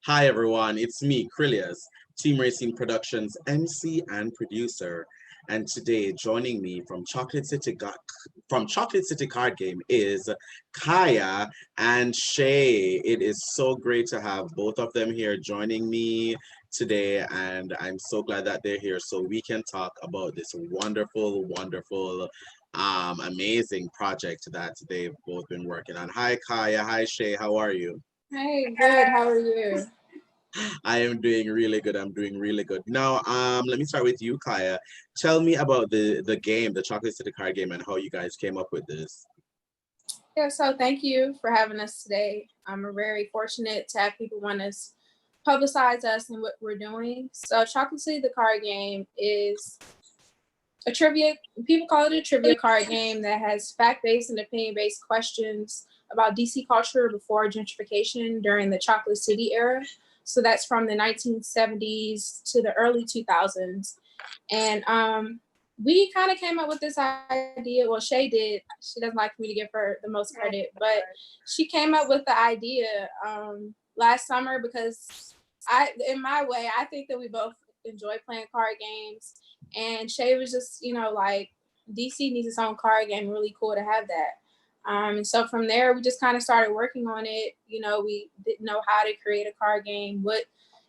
Hi everyone, it's me, Krylios, Team Racing Productions MC and producer. And today joining me from Chocolate City Card Game is Kiah and Shay. It is so great to have both of them here joining me today, and I'm so glad that they're here so we can talk about this wonderful, amazing project that they've both been working on. Hi Kiah, hi Shay, how are you? Hey, good. How are you? I am doing really good. I'm doing really good. Now, let me start with you, Kaya. Tell me about the game, the Chocolate City card game, and how you guys came up with this. Yeah, so thank you for having us today. We're very fortunate to have people want to publicize us and what we're doing. So Chocolate City, the card game, is a trivia, people call it a trivia card game that has fact-based and opinion-based questions about DC culture before gentrification during the Chocolate City era. So that's from the 1970s to the early 2000s. And we kind of came up with this idea. Well, Shay did. She doesn't like me to give her the most credit, but she came up with the idea last summer because in my way, I think that we both enjoy playing card games. And Shay was just, like DC needs its own card game. Really cool to have that. And so from there, we just kind of started working on it. We didn't know how to create a card game, what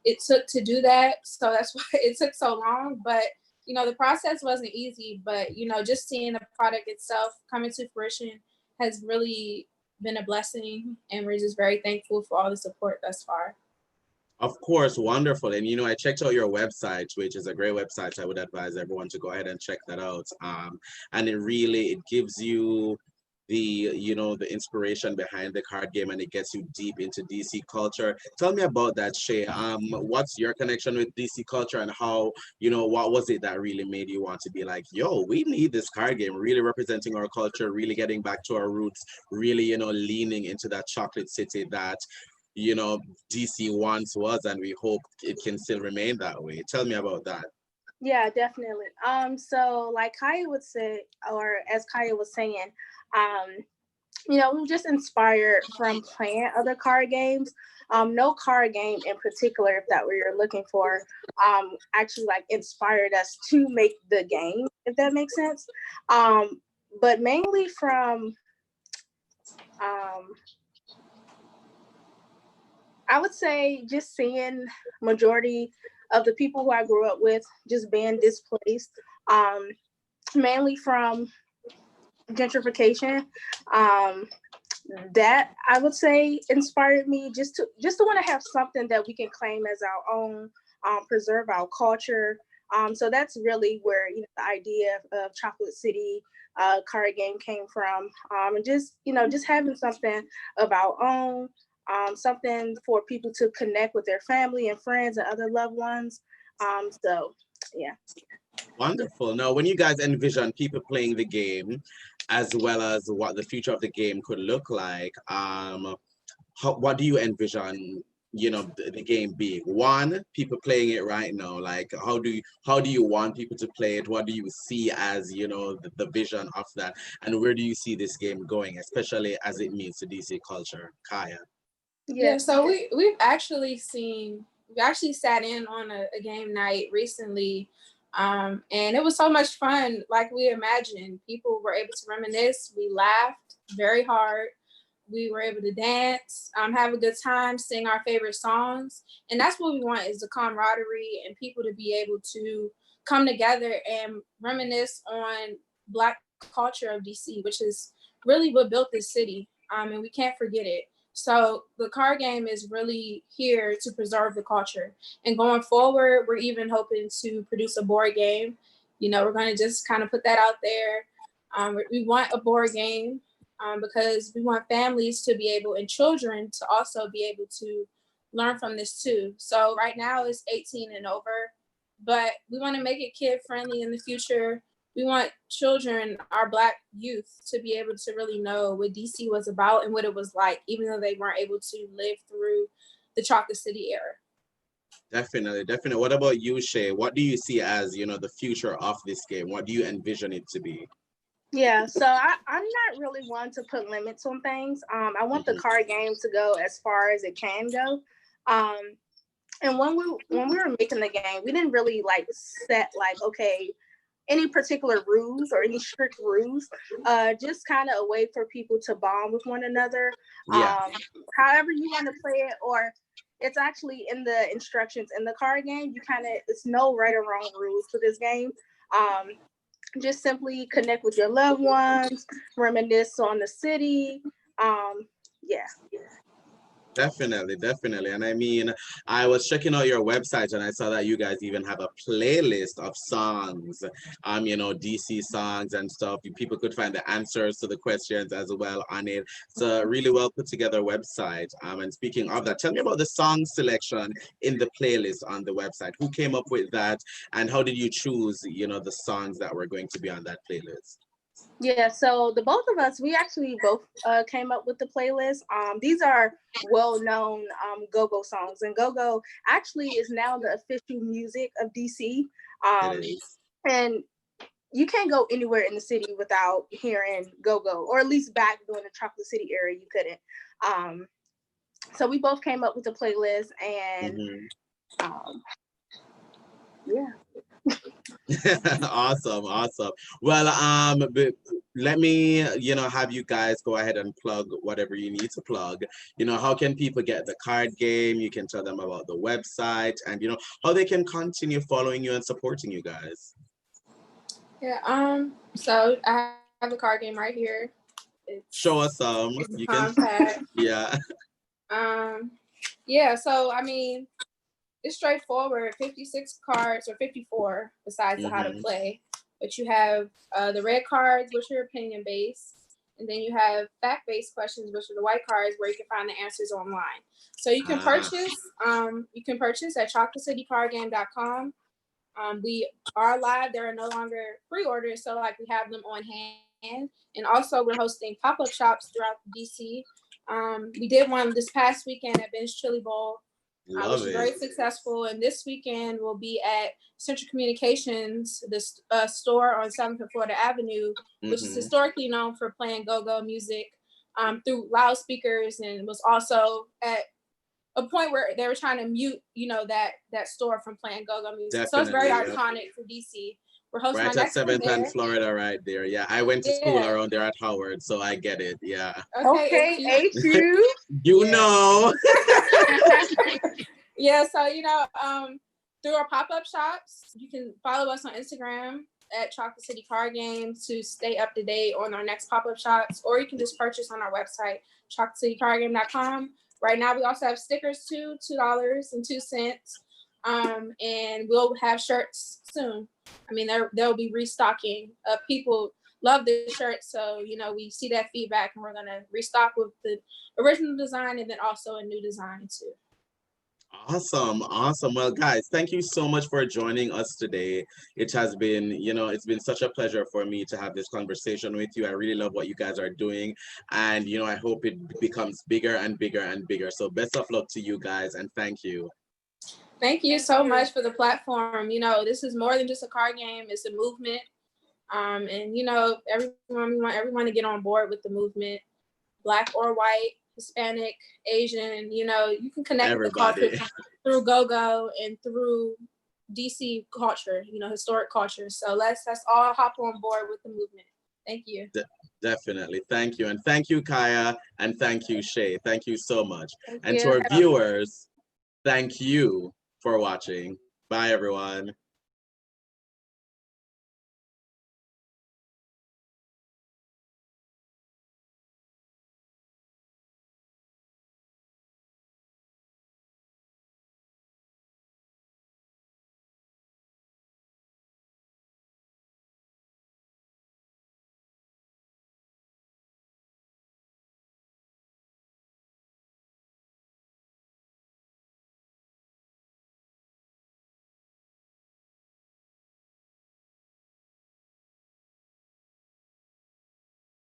it took to do that. So that's why it took so long. But the process wasn't easy, but just seeing the product itself coming to fruition has really been a blessing, and we're just very thankful for all the support thus far. Of course, wonderful. And I checked out your website, which is a great website. I would advise everyone to go ahead and check that out. And it gives you the inspiration behind the card game, and it gets you deep into DC culture. Tell me about that, Shay. What's your connection with DC culture, and how, what was it that really made you want to be like, yo, we need this card game, really representing our culture, really getting back to our roots, really, leaning into that chocolate city that you know DC once was, and we hope it can still remain that way. Tell me about that. Yeah, definitely. So like Kiah would say, or as Kiah was saying, we were just inspired from playing other card games. No card game in particular, if that what you're looking for, actually like inspired us to make the game, if that makes sense. But mainly from I would say just seeing majority of the people who I grew up with just being displaced, mainly from gentrification. That I would say inspired me just to want to have something that we can claim as our own, preserve our culture. So that's really where the idea of Chocolate City card game came from, and just having something of our own, something for people to connect with their family and friends and other loved ones. So yeah. Wonderful. Now, when you guys envision people playing the game, as well as what the future of the game could look like, what do you envision? The game being one, people playing it right now. Like, how do you want people to play it? What do you see as the vision of that, and where do you see this game going, especially as it means to DC culture, Kaya? Yeah, so we actually sat in on a game night recently, and it was so much fun. Like we imagined, people were able to reminisce. We laughed very hard. We were able to dance, have a good time, sing our favorite songs, and that's what we want, is the camaraderie and people to be able to come together and reminisce on Black culture of DC, which is really what built this city, and we can't forget it. So the card game is really here to preserve the culture. And going forward, we're even hoping to produce a board game. We're going to just kind of put that out there. We want a board game because we want families to be able, and children to also be able to learn from this too. So right now it's 18 and over, but we want to make it kid friendly in the future. We want children, our Black youth, to be able to really know what DC was about and what it was like, even though they weren't able to live through the Chocolate City era. Definitely, definitely. What about you, Shay? What do you see as the future of this game? What do you envision it to be? Yeah, so I'm not really one to put limits on things. I want the card game to go as far as it can go. And when we were making the game, we didn't really like set like, okay, any particular rules or any strict rules, just kind of a way for people to bond with one another. Yeah. However you want to play it, or it's actually in the instructions in the card game. It's no right or wrong rules for this game. Just simply connect with your loved ones, reminisce on the city. Yeah. Definitely, definitely. And I mean, I was checking out your website and I saw that you guys even have a playlist of songs, you know, DC songs and stuff. People could find the answers to the questions as well on it. It's a really well put together website. And speaking of that, tell me about the song selection in the playlist on the website. Who came up with that and how did you choose, you know, the songs that were going to be on that playlist? Yeah, so the both of us, we actually both came up with the playlist. These are well-known go-go songs, and go-go actually is now the official music of DC. It is. And you can't go anywhere in the city without hearing go-go, or at least back during the Chocolate City era, you couldn't. So we both came up with the playlist, and yeah. Awesome, awesome. Well, let me, you know, have you guys go ahead and plug whatever you need to plug. You know, how can people get the card game? You can tell them about the website and, you know, how they can continue following you and supporting you guys. Yeah, so I have a card game right here. Show us some. You can, yeah. Yeah, so I mean, it's straightforward. 56 cards or 54 besides the how to play. But you have the red cards, which are opinion based, and then you have fact based questions, which are the white cards, where you can find the answers online. So you can purchase. You can purchase at chocolatecitycardgame.com. We are live. There are no longer pre-orders, so like we have them on hand. And also we're hosting pop-up shops throughout DC. We did one this past weekend at Ben's Chili Bowl. Which was very successful. And this weekend we'll be at Central Communications, the store on 7th and Florida Avenue, which is historically known for playing go-go music through loudspeakers, and was also at a point where they were trying to mute, you know, that store from playing go-go music. Definitely, so it's very iconic for DC. We're hosting right at 7th and Florida, right there. Yeah, I went to school around there at Howard, so I get it. Yeah. Okay, HU. You know. Yeah, so you know, through our pop-up shops, you can follow us on Instagram at Chocolate City Card Game to stay up to date on our next pop-up shops, or you can just purchase on our website, chocolatecitycardgame.com. Right now, we also have stickers too, $2.02. And we'll have shirts soon. I mean, they'll be restocking. People love the shirts, so you know we see that feedback, and we're gonna restock with the original design and then also a new design too. Awesome, awesome. Well, guys, thank you so much for joining us today. It has been, you know, it's been such a pleasure for me to have this conversation with you. I really love what you guys are doing, and you know, I hope it becomes bigger and bigger and bigger. So best of luck to you guys, and thank you. Thank you so much for the platform. You know, this is more than just a card game. It's a movement. And you know, we want everyone to get on board with the movement, Black or white, Hispanic, Asian. You know, you can connect with the culture through go-go and through DC culture, you know, historic culture. So let's all hop on board with the movement. Thank you. Definitely. Thank you. And thank you, Kiah. And thank you, Shay. Thank you so much. Thank and you. To our viewers, thank you for watching. Bye, everyone.